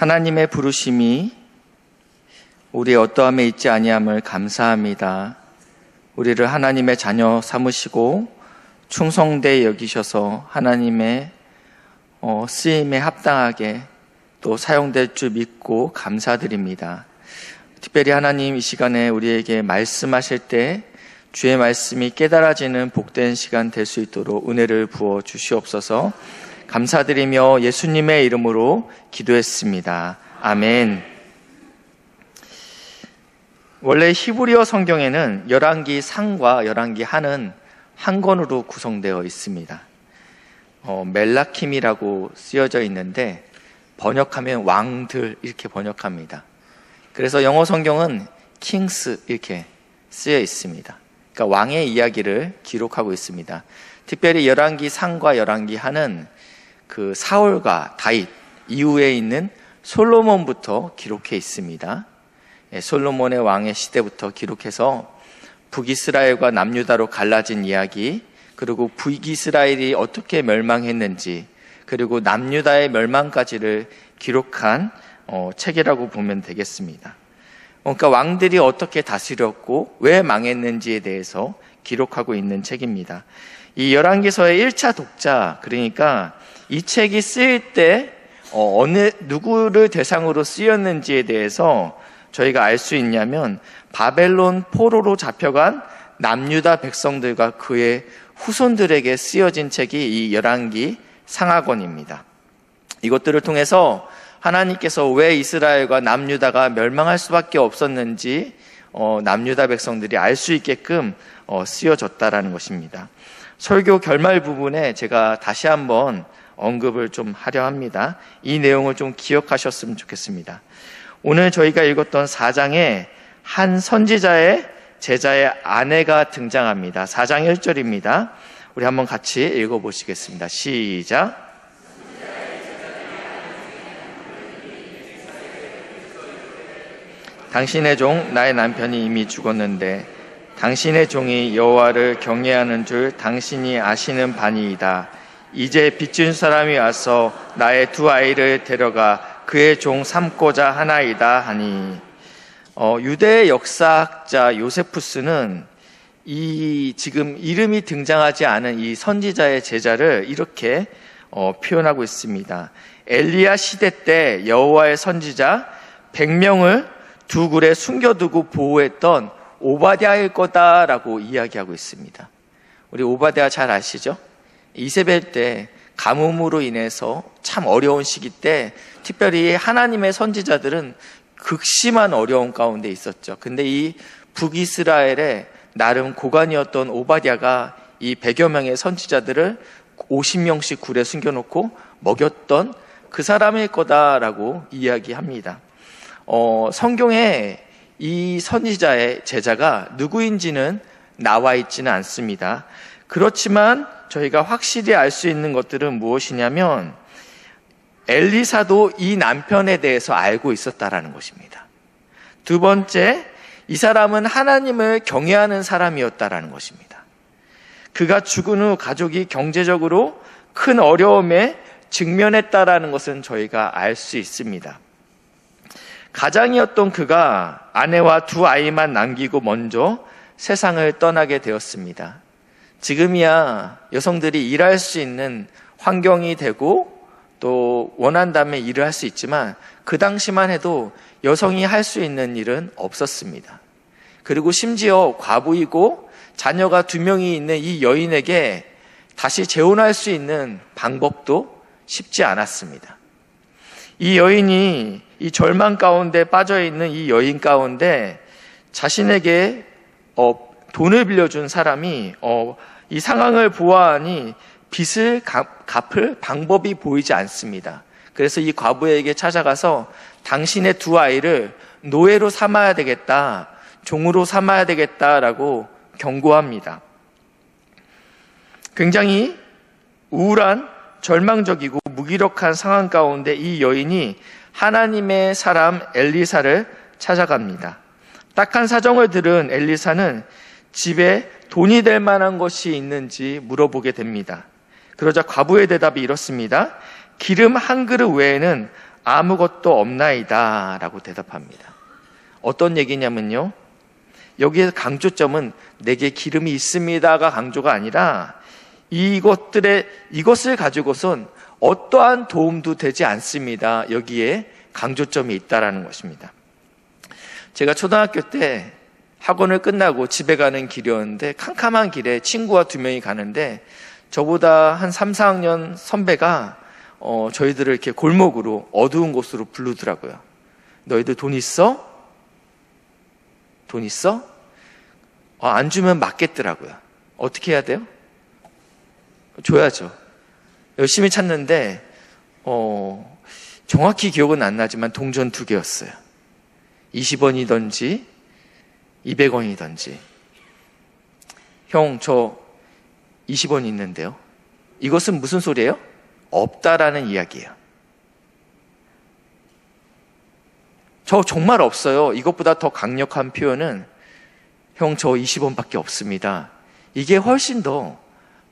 하나님의 부르심이 우리의 어떠함에 있지 아니함을 감사합니다. 우리를 하나님의 자녀 삼으시고 충성되이 여기셔서 하나님의 쓰임에 합당하게 또 사용될 줄 믿고 감사드립니다. 특별히 하나님 이 시간에 우리에게 말씀하실 때 주의 말씀이 깨달아지는 복된 시간 될 수 있도록 은혜를 부어 주시옵소서. 감사드리며 예수님의 이름으로 기도했습니다. 아멘. 원래 히브리어 성경에는 열왕기 상과 열왕기 하는 한 권으로 구성되어 있습니다. 멜라킴이라고 쓰여져 있는데 번역하면 왕들 이렇게 번역합니다. 그래서 영어 성경은 킹스 이렇게 쓰여 있습니다. 그러니까 왕의 이야기를 기록하고 있습니다. 특별히 열왕기 상과 열왕기 하는 그 사울과 다윗 이후에 있는 솔로몬부터 기록해 있습니다. 솔로몬의 왕의 시대부터 기록해서 북이스라엘과 남유다로 갈라진 이야기, 그리고 북이스라엘이 어떻게 멸망했는지, 그리고 남유다의 멸망까지를 기록한 책이라고 보면 되겠습니다. 그러니까 왕들이 어떻게 다스렸고 왜 망했는지에 대해서 기록하고 있는 책입니다. 이 열왕기서의 1차 독자, 그러니까 이 책이 쓰일 때 누구를 대상으로 쓰였는지에 대해서 저희가 알 수 있냐면 바벨론 포로로 잡혀간 남유다 백성들과 그의 후손들에게 쓰여진 책이 이 열왕기 상하권입니다. 이것들을 통해서 하나님께서 왜 이스라엘과 남유다가 멸망할 수밖에 없었는지 남유다 백성들이 알 수 있게끔 쓰여졌다라는 것입니다. 설교 결말 부분에 제가 다시 한번 언급을 좀 하려 합니다. 이 내용을 좀 기억하셨으면 좋겠습니다. 오늘 저희가 읽었던 4장에 한 선지자의 제자의 아내가 등장합니다. 4장 1절입니다. 우리 한번 같이 읽어보시겠습니다. 시작. 당신의 종 나의 남편이 이미 죽었는데 당신의 종이 여호와를 경외하는 줄 당신이 아시는 바니이다. 이제 빚진 사람이 와서 나의 두 아이를 데려가 그의 종 삼고자 하나이다 하니, 유대 역사학자 요세푸스는 이 지금 이름이 등장하지 않은 이 선지자의 제자를 이렇게 표현하고 있습니다. 엘리야 시대 때 여호와의 선지자 100명을 두 굴에 숨겨두고 보호했던 오바댜일 거다라고 이야기하고 있습니다. 우리 오바댜 잘 아시죠? 이세벨 때 가뭄으로 인해서 참 어려운 시기 때 특별히 하나님의 선지자들은 극심한 어려움 가운데 있었죠. 근데 이 북이스라엘의 나름 고관이었던 오바댜가 이 100여 명의 선지자들을 50명씩 굴에 숨겨놓고 먹였던 그 사람일 거다라고 이야기합니다. 성경에 이 선지자의 제자가 누구인지는 나와 있지는 않습니다. 그렇지만 저희가 확실히 알 수 있는 것들은 무엇이냐면 엘리사도 이 남편에 대해서 알고 있었다라는 것입니다. 두 번째, 이 사람은 하나님을 경외하는 사람이었다라는 것입니다. 그가 죽은 후 가족이 경제적으로 큰 어려움에 직면했다라는 것은 저희가 알 수 있습니다. 가장이었던 그가 아내와 두 아이만 남기고 먼저 세상을 떠나게 되었습니다. 지금이야 여성들이 일할 수 있는 환경이 되고 또 원한다면 일을 할 수 있지만 그 당시만 해도 여성이 할 수 있는 일은 없었습니다. 그리고 심지어 과부이고 자녀가 2명이 있는 이 여인에게 다시 재혼할 수 있는 방법도 쉽지 않았습니다. 이 여인이 이 절망 가운데 빠져있는 이 여인 가운데 자신에게 돈을 빌려준 사람이 이 상황을 보아하니 빚을 갚을 방법이 보이지 않습니다. 그래서 이 과부에게 찾아가서 당신의 두 아이를 노예로 삼아야 되겠다, 종으로 삼아야 되겠다라고 경고합니다. 굉장히 우울한 절망적이고 무기력한 상황 가운데 이 여인이 하나님의 사람 엘리사를 찾아갑니다. 딱한 사정을 들은 엘리사는 집에 돈이 될 만한 것이 있는지 물어보게 됩니다. 그러자 과부의 대답이 이렇습니다. 기름 한 그릇 외에는 아무것도 없나이다 라고 대답합니다. 어떤 얘기냐면요, 여기에서 강조점은 내게 기름이 있습니다가 강조가 아니라 이것을 가지고선 어떠한 도움도 되지 않습니다. 여기에 강조점이 있다라는 것입니다. 제가 초등학교 때 학원을 끝나고 집에 가는 길이었는데, 캄캄한 길에 친구와 2명이 가는데 저보다 한 3, 4학년 선배가 저희들을 이렇게 골목으로 어두운 곳으로 부르더라고요. 너희들 돈 있어? 돈 있어? 안 주면 맞겠더라고요. 어떻게 해야 돼요? 줘야죠. 열심히 찾는데 정확히 기억은 안 나지만 동전 2개였어요. 20원이든지 200원이든지. 형, 저 20원 있는데요. 이것은 무슨 소리예요? 없다라는 이야기예요. 저 정말 없어요. 이것보다 더 강력한 표현은 형, 저 20원밖에 없습니다. 이게 훨씬 더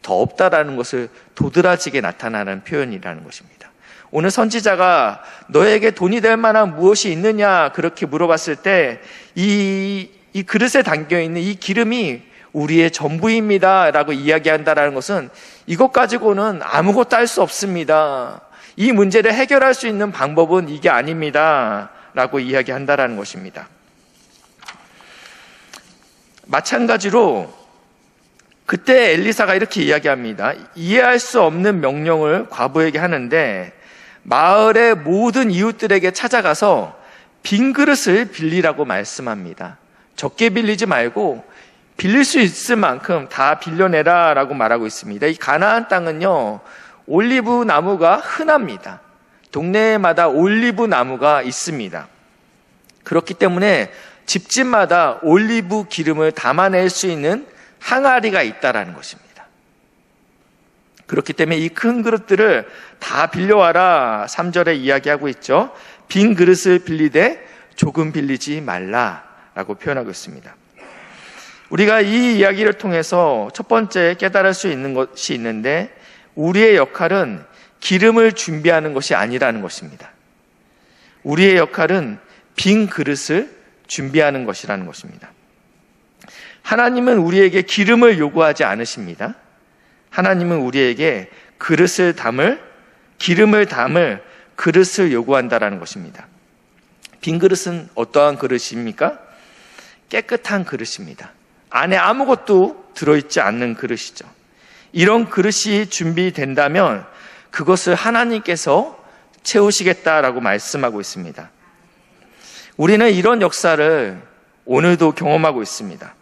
없다라는 것을 도드라지게 나타나는 표현이라는 것입니다. 오늘 선지자가 너에게 돈이 될 만한 무엇이 있느냐 그렇게 물어봤을 때 이 그릇에 담겨있는 이 기름이 우리의 전부입니다 라고 이야기한다는 것은 이것 가지고는 아무것도 할 수 없습니다. 이 문제를 해결할 수 있는 방법은 이게 아닙니다 라고 이야기한다는 것입니다. 마찬가지로 그때 엘리사가 이렇게 이야기합니다. 이해할 수 없는 명령을 과부에게 하는데 마을의 모든 이웃들에게 찾아가서 빈 그릇을 빌리라고 말씀합니다. 적게 빌리지 말고 빌릴 수 있을 만큼 다 빌려내라 라고 말하고 있습니다. 이 가나안 땅은요, 올리브 나무가 흔합니다. 동네마다 올리브 나무가 있습니다. 그렇기 때문에 집집마다 올리브 기름을 담아낼 수 있는 항아리가 있다라는 것입니다. 그렇기 때문에 이 큰 그릇들을 다 빌려와라 3절에 이야기하고 있죠. 빈 그릇을 빌리되 조금 빌리지 말라라고 표현하고 있습니다. 우리가 이 이야기를 통해서 첫 번째 깨달을 수 있는 것이 있는데, 우리의 역할은 기름을 준비하는 것이 아니라는 것입니다. 우리의 역할은 빈 그릇을 준비하는 것이라는 것입니다. 하나님은 우리에게 기름을 요구하지 않으십니다. 하나님은 우리에게 기름을 담을 그릇을 요구한다라는 것입니다. 빈 그릇은 어떠한 그릇입니까? 깨끗한 그릇입니다. 안에 아무것도 들어있지 않는 그릇이죠. 이런 그릇이 준비된다면 그것을 하나님께서 채우시겠다라고 말씀하고 있습니다. 우리는 이런 역사를 오늘도 경험하고 있습니다.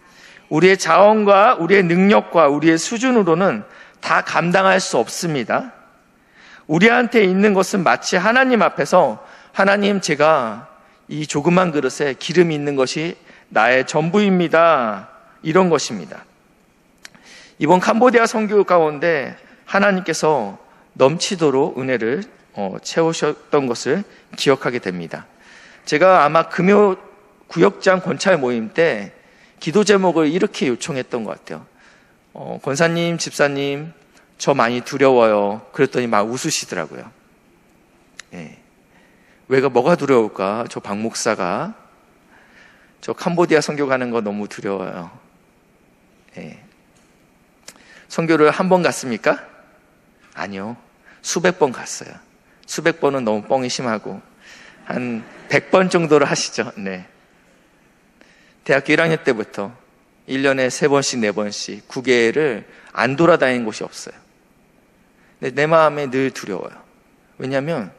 우리의 자원과 우리의 능력과 우리의 수준으로는 다 감당할 수 없습니다. 우리한테 있는 것은 마치 하나님 앞에서 하나님, 제가 이 조그만 그릇에 기름이 있는 것이 나의 전부입니다. 이런 것입니다. 이번 캄보디아 선교 가운데 하나님께서 넘치도록 은혜를 채우셨던 것을 기억하게 됩니다. 제가 아마 금요 구역장 권찰 모임 때 기도 제목을 이렇게 요청했던 것 같아요. 권사님, 집사님, 저 많이 두려워요. 그랬더니 막 웃으시더라고요. 뭐가 두려울까? 저 박 목사가 저 캄보디아 선교 가는 거 너무 두려워요. 선교를 한 번 갔습니까? 아니요. 수백 번 갔어요. 수백 번은 너무 뻥이 심하고 한 100번 정도를 하시죠. 네. 대학교 1학년 때부터 1년에 3번씩 4번씩 국외를 안 돌아다니는 곳이 없어요. 근데 내 마음에 늘 두려워요. 왜냐하면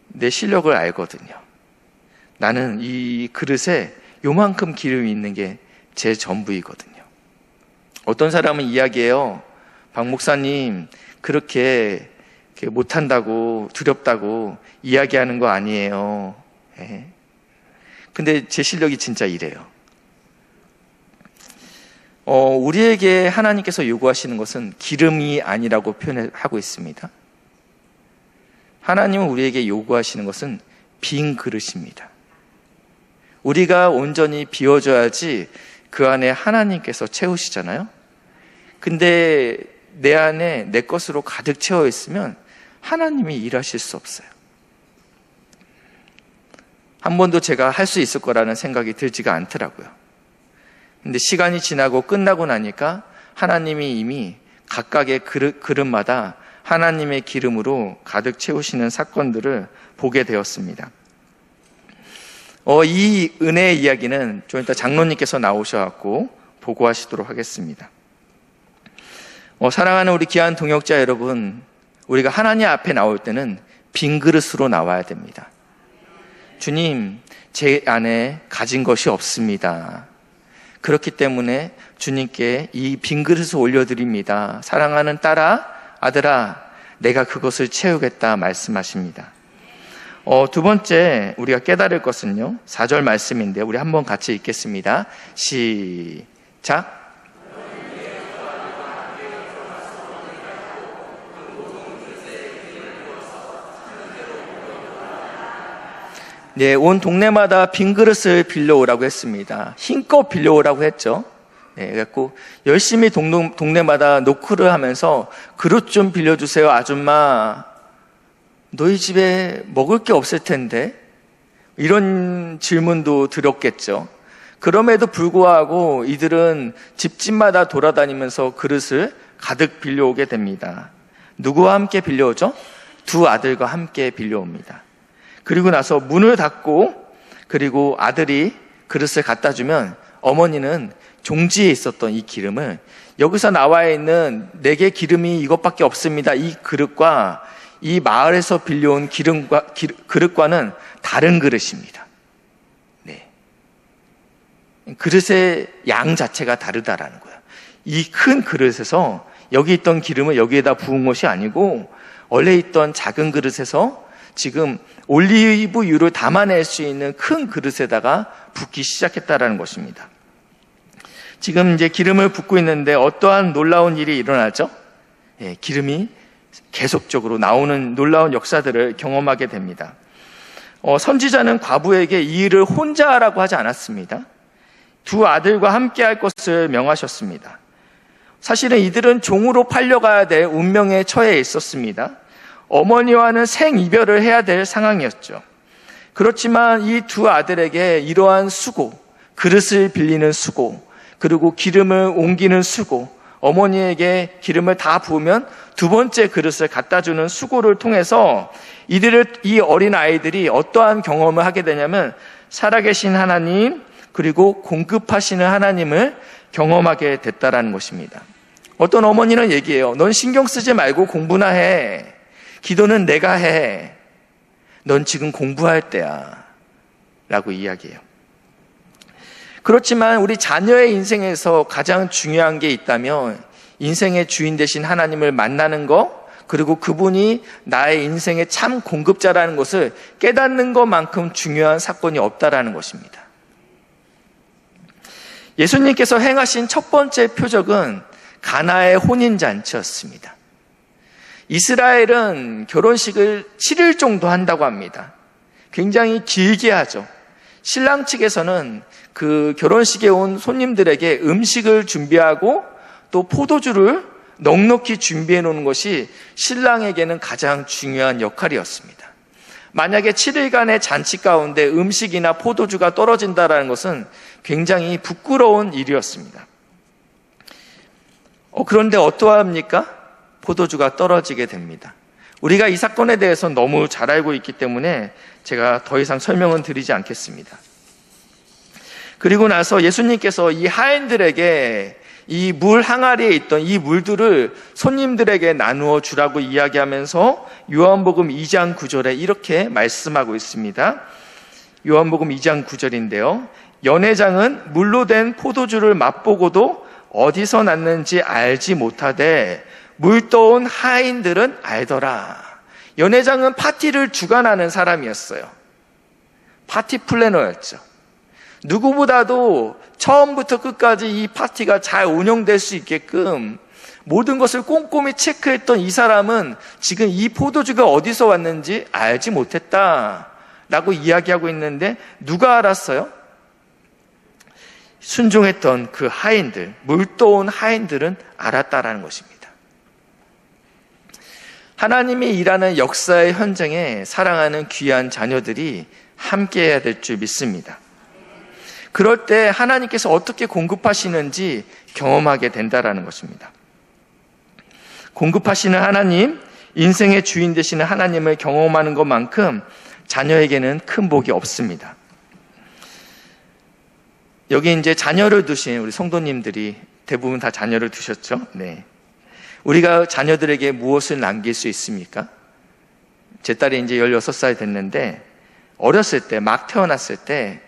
내 실력을 알거든요. 나는 이 그릇에 요만큼 기름이 있는 게 제 전부이거든요. 어떤 사람은 이야기해요. 박 목사님, 그렇게 못한다고, 두렵다고 이야기하는 거 아니에요. 근데 제 실력이 진짜 이래요. 우리에게 하나님께서 요구하시는 것은 기름이 아니라고 표현하고 있습니다. 하나님은 우리에게 요구하시는 것은 빈 그릇입니다. 우리가 온전히 비워줘야지 그 안에 하나님께서 채우시잖아요. 근데 내 안에 내 것으로 가득 채워 있으면 하나님이 일하실 수 없어요. 한 번도 제가 할 수 있을 거라는 생각이 들지가 않더라고요. 근데 시간이 지나고 끝나고 나니까 하나님이 이미 각각의 그릇마다 하나님의 기름으로 가득 채우시는 사건들을 보게 되었습니다. 이 은혜의 이야기는 좀 이따 장로님께서 나오셔서 보고하시도록 하겠습니다. 사랑하는 우리 귀한 동역자 여러분, 우리가 하나님 앞에 나올 때는 빈 그릇으로 나와야 됩니다. 주님, 제 안에 가진 것이 없습니다. 그렇기 때문에 주님께 이 빈 그릇을 올려드립니다. 사랑하는 딸아, 아들아, 내가 그것을 채우겠다 말씀하십니다. 두 번째 우리가 깨달을 것은요, 4절 말씀인데 우리 한번 같이 읽겠습니다. 시작. 네, 온 동네마다 빈 그릇을 빌려오라고 했습니다. 힘껏 빌려오라고 했죠. 네, 그래갖고 열심히 동네마다 노크를 하면서 그릇 좀 빌려주세요, 아줌마. 너희 집에 먹을 게 없을 텐데? 이런 질문도 들었겠죠. 그럼에도 불구하고 이들은 집집마다 돌아다니면서 그릇을 가득 빌려오게 됩니다. 누구와 함께 빌려오죠? 두 아들과 함께 빌려옵니다. 그리고 나서 문을 닫고, 그리고 아들이 그릇을 갖다 주면 어머니는 종지에 있었던 이 기름을, 여기서 나와 있는 내게 기름이 이것밖에 없습니다, 이 그릇과 이 마을에서 빌려온 그릇과는 다른 그릇입니다. 네. 그릇의 양 자체가 다르다라는 거예요. 이 큰 그릇에서 여기 있던 기름을 여기에다 부은 것이 아니고 원래 있던 작은 그릇에서 지금 올리브유를 담아낼 수 있는 큰 그릇에다가 붓기 시작했다라는 것입니다. 지금 이제 기름을 붓고 있는데 어떠한 놀라운 일이 일어나죠? 예, 기름이 계속적으로 나오는 놀라운 역사들을 경험하게 됩니다. 선지자는 과부에게 이 일을 혼자 하라고 하지 않았습니다. 두 아들과 함께 할 것을 명하셨습니다. 사실은 이들은 종으로 팔려가야 될 운명에 처해 있었습니다. 어머니와는 생이별을 해야 될 상황이었죠. 그렇지만 이 두 아들에게 이러한 수고, 그릇을 빌리는 수고, 그리고 기름을 옮기는 수고, 어머니에게 기름을 다 부으면 두 번째 그릇을 갖다 주는 수고를 통해서 이 어린 아이들이 어떠한 경험을 하게 되냐면 살아계신 하나님, 그리고 공급하시는 하나님을 경험하게 됐다라는 것입니다. 어떤 어머니는 얘기해요. 넌 신경 쓰지 말고 공부나 해. 기도는 내가 해. 넌 지금 공부할 때야. 라고 이야기해요. 그렇지만 우리 자녀의 인생에서 가장 중요한 게 있다면 인생의 주인 되신 하나님을 만나는 것, 그리고 그분이 나의 인생의 참 공급자라는 것을 깨닫는 것만큼 중요한 사건이 없다라는 것입니다. 예수님께서 행하신 첫 번째 표적은 가나의 혼인잔치였습니다. 이스라엘은 결혼식을 7일 정도 한다고 합니다. 굉장히 길게 하죠. 신랑 측에서는 그 결혼식에 온 손님들에게 음식을 준비하고 또 포도주를 넉넉히 준비해 놓는 것이 신랑에게는 가장 중요한 역할이었습니다. 만약에 7일간의 잔치 가운데 음식이나 포도주가 떨어진다는 것은 굉장히 부끄러운 일이었습니다. 그런데 어떠합니까? 포도주가 떨어지게 됩니다. 우리가 이 사건에 대해서 너무 잘 알고 있기 때문에 제가 더 이상 설명은 드리지 않겠습니다. 그리고 나서 예수님께서 이 하인들에게 이 물 항아리에 있던 이 물들을 손님들에게 나누어 주라고 이야기하면서 요한복음 2장 9절에 이렇게 말씀하고 있습니다. 요한복음 2장 9절인데요. 연회장은 물로 된 포도주를 맛보고도 어디서 났는지 알지 못하되 물 떠온 하인들은 알더라. 연회장은 파티를 주관하는 사람이었어요. 파티 플래너였죠. 누구보다도 처음부터 끝까지 이 파티가 잘 운영될 수 있게끔 모든 것을 꼼꼼히 체크했던 이 사람은 지금 이 포도주가 어디서 왔는지 알지 못했다라고 이야기하고 있는데 누가 알았어요? 순종했던 그 하인들, 물떠온 하인들은 알았다라는 것입니다. 하나님이 일하는 역사의 현장에 사랑하는 귀한 자녀들이 함께 해야 될 줄 믿습니다. 그럴 때 하나님께서 어떻게 공급하시는지 경험하게 된다라는 것입니다. 공급하시는 하나님, 인생의 주인 되시는 하나님을 경험하는 것만큼 자녀에게는 큰 복이 없습니다. 여기 이제 자녀를 두신 우리 성도님들이 대부분 다 자녀를 두셨죠? 네. 우리가 자녀들에게 무엇을 남길 수 있습니까? 제 딸이 이제 16살 됐는데, 어렸을 때, 막 태어났을 때,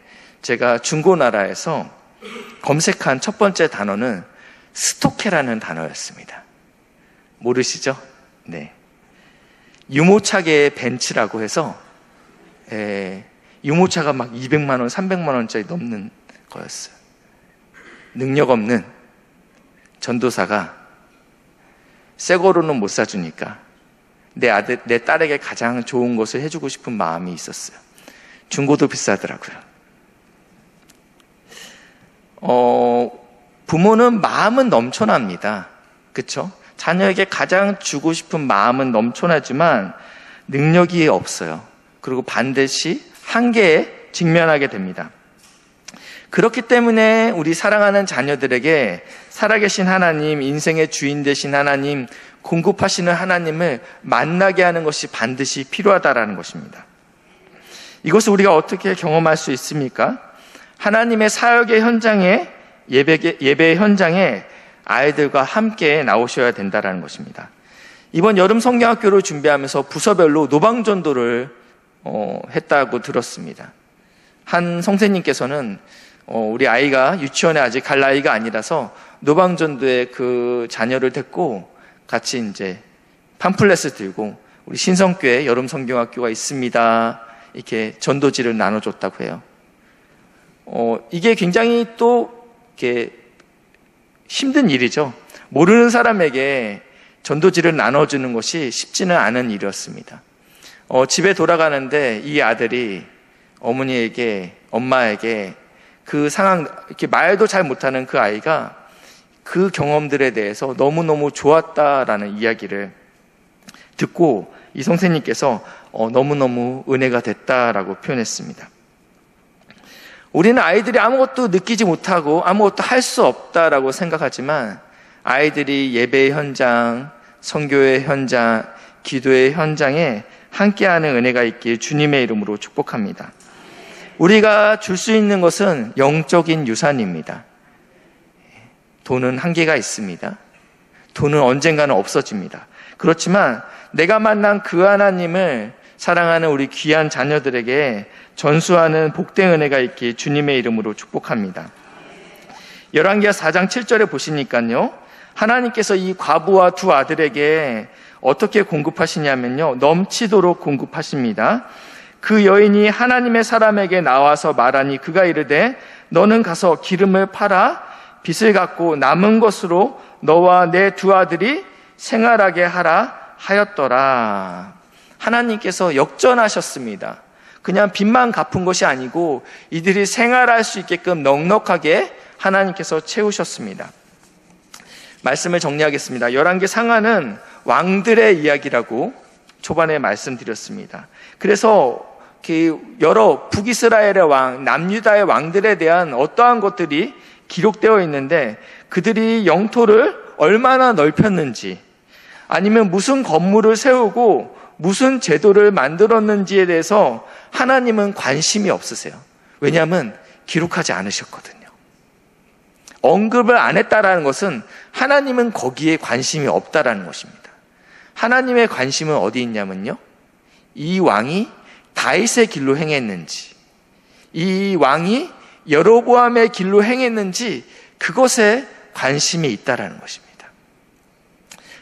제가 중고나라에서 검색한 첫 번째 단어는 스토케라는 단어였습니다. 모르시죠? 네. 유모차계의 벤츠라고 해서, 유모차가 막 200만 원, 300만 원짜리 넘는 거였어요. 능력 없는 전도사가 새 거로는 못 사주니까 내 딸에게 가장 좋은 것을 해주고 싶은 마음이 있었어요. 중고도 비싸더라고요. 부모는 마음은 넘쳐납니다. 그쵸? 자녀에게 가장 주고 싶은 마음은 넘쳐나지만 능력이 없어요. 그리고 반드시 한계에 직면하게 됩니다. 그렇기 때문에 우리 사랑하는 자녀들에게 살아계신 하나님, 인생의 주인 되신 하나님, 공급하시는 하나님을 만나게 하는 것이 반드시 필요하다라는 것입니다. 이것을 우리가 어떻게 경험할 수 있습니까? 하나님의 사역의 현장에, 예배의 현장에 아이들과 함께 나오셔야 된다라는 것입니다. 이번 여름 성경학교를 준비하면서 부서별로 노방전도를 했다고 들었습니다. 한 선생님께서는 우리 아이가 유치원에 아직 갈 나이가 아니라서 노방전도에 그 자녀를 데리고 같이 이제 팜플렛을 들고 우리 신성교회 여름 성경학교가 있습니다. 이렇게 전도지를 나눠줬다고 해요. 이게 굉장히 또 이렇게 힘든 일이죠. 모르는 사람에게 전도지를 나눠주는 것이 쉽지는 않은 일이었습니다. 집에 돌아가는데 이 아들이 엄마에게 그 상황, 이렇게 말도 잘 못하는 그 아이가 그 경험들에 대해서 너무너무 좋았다라는 이야기를 듣고 이 선생님께서 너무너무 은혜가 됐다라고 표현했습니다. 우리는 아이들이 아무것도 느끼지 못하고 아무것도 할 수 없다라고 생각하지만 아이들이 예배의 현장, 선교의 현장, 기도의 현장에 함께하는 은혜가 있길 주님의 이름으로 축복합니다. 우리가 줄 수 있는 것은 영적인 유산입니다. 돈은 한계가 있습니다. 돈은 언젠가는 없어집니다. 그렇지만 내가 만난 그 하나님을 사랑하는 우리 귀한 자녀들에게 전수하는 복된 은혜가 있길 주님의 이름으로 축복합니다. 열왕기하 4장 7절에 보시니까요, 하나님께서 이 과부와 두 아들에게 어떻게 공급하시냐면요, 넘치도록 공급하십니다. 그 여인이 하나님의 사람에게 나와서 말하니 그가 이르되 너는 가서 기름을 팔아 빚을 갚고 남은 것으로 너와 내 두 아들이 생활하게 하라 하였더라. 하나님께서 역전하셨습니다. 그냥 빚만 갚은 것이 아니고 이들이 생활할 수 있게끔 넉넉하게 하나님께서 채우셨습니다. 말씀을 정리하겠습니다. 열왕기 상하는 왕들의 이야기라고 초반에 말씀드렸습니다. 그래서 여러 북이스라엘의 왕, 남유다의 왕들에 대한 어떠한 것들이 기록되어 있는데 그들이 영토를 얼마나 넓혔는지, 아니면 무슨 건물을 세우고 무슨 제도를 만들었는지에 대해서 하나님은 관심이 없으세요. 왜냐하면 기록하지 않으셨거든요. 언급을 안 했다라는 것은 하나님은 거기에 관심이 없다라는 것입니다. 하나님의 관심은 어디 있냐면요, 이 왕이 다윗의 길로 행했는지, 이 왕이 여로보암의 길로 행했는지 그것에 관심이 있다라는 것입니다.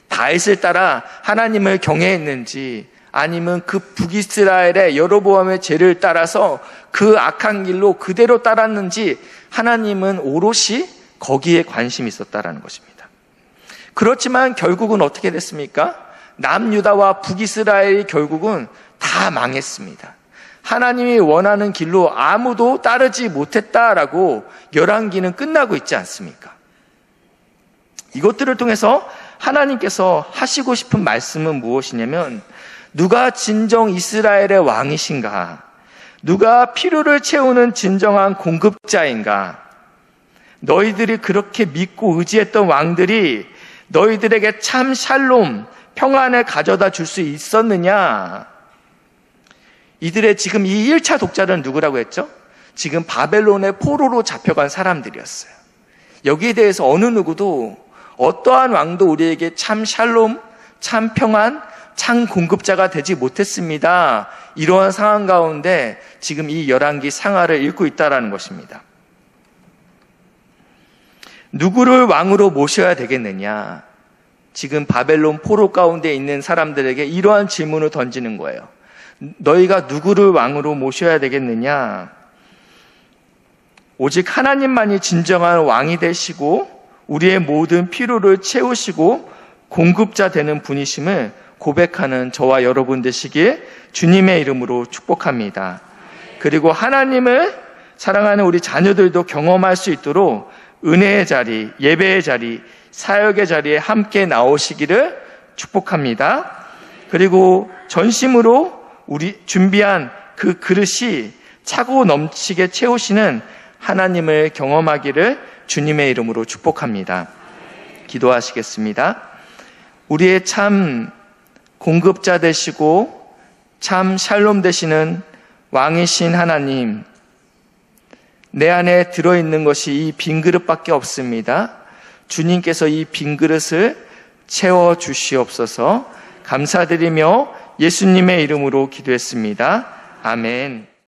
다윗을 따라 하나님을 경외했는지, 아니면 그 북이스라엘의 여로보암의 죄를 따라서 그 악한 길로 그대로 따랐는지 하나님은 오롯이 거기에 관심이 있었다라는 것입니다. 그렇지만 결국은 어떻게 됐습니까? 남유다와 북이스라엘이 결국은 다 망했습니다. 하나님이 원하는 길로 아무도 따르지 못했다라고 열왕기는 끝나고 있지 않습니까? 이것들을 통해서 하나님께서 하시고 싶은 말씀은 무엇이냐면, 누가 진정 이스라엘의 왕이신가, 누가 필요를 채우는 진정한 공급자인가? 너희들이 그렇게 믿고 의지했던 왕들이 너희들에게 참 샬롬, 평안을 가져다 줄 수 있었느냐? 이들의 지금 이 1차 독자는 누구라고 했죠? 지금 바벨론의 포로로 잡혀간 사람들이었어요. 여기에 대해서 어느 누구도 어떠한 왕도 우리에게 참 샬롬, 참 평안, 참 공급자가 되지 못했습니다. 이러한 상황 가운데 지금 이 열왕기 상하를 읽고 있다는 것입니다. 누구를 왕으로 모셔야 되겠느냐? 지금 바벨론 포로 가운데 있는 사람들에게 이러한 질문을 던지는 거예요. 너희가 누구를 왕으로 모셔야 되겠느냐? 오직 하나님만이 진정한 왕이 되시고 우리의 모든 필요를 채우시고 공급자 되는 분이심을 고백하는 저와 여러분 되시길 주님의 이름으로 축복합니다. 그리고 하나님을 사랑하는 우리 자녀들도 경험할 수 있도록 은혜의 자리, 예배의 자리, 사역의 자리에 함께 나오시기를 축복합니다. 그리고 전심으로 우리 준비한 그 그릇이 차고 넘치게 채우시는 하나님을 경험하기를 주님의 이름으로 축복합니다. 기도하시겠습니다. 우리의 참 공급자 되시고 참 샬롬 되시는 왕이신 하나님, 내 안에 들어있는 것이 이 빈 그릇밖에 없습니다. 주님께서 이 빈 그릇을 채워주시옵소서. 감사드리며 예수님의 이름으로 기도했습니다. 아멘.